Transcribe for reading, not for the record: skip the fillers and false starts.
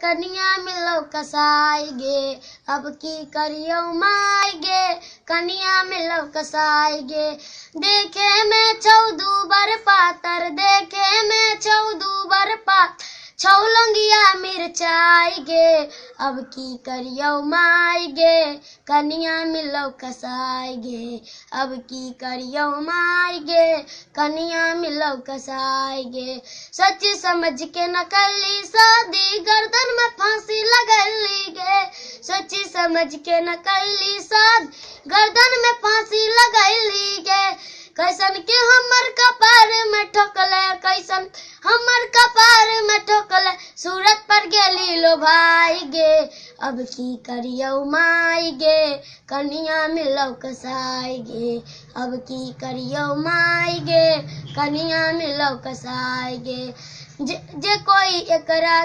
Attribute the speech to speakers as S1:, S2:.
S1: कनिया मिलो कसाई गे, अब की करियो माई गे, कनिया मिलो कसाई गे। देखे में चौदू बर पातर, देखे में चौदू बर पातर, छौलंगिया मिर्चाई गे, अब की करियो माई गे, कनिया मिलो कसाई गे, अब की करियो माई गे, कनिया मिलो कसाई गे। सच समझ के न कली शादी, गर्दन में फांसी लगली गे, सच समझ के न कली शादी, गर्दन में फांसी लगली गे। कैसन के हमर कपार में ठोकले, कैसन हमर कपार में ठोकले, सूरत पर गेली लो भाई गे, अब की करियो माई गे, कनिया मिलो कसाई गे, अब की करियो माई गे, कनिया मिलो कसाई गे। जे कोई एकरा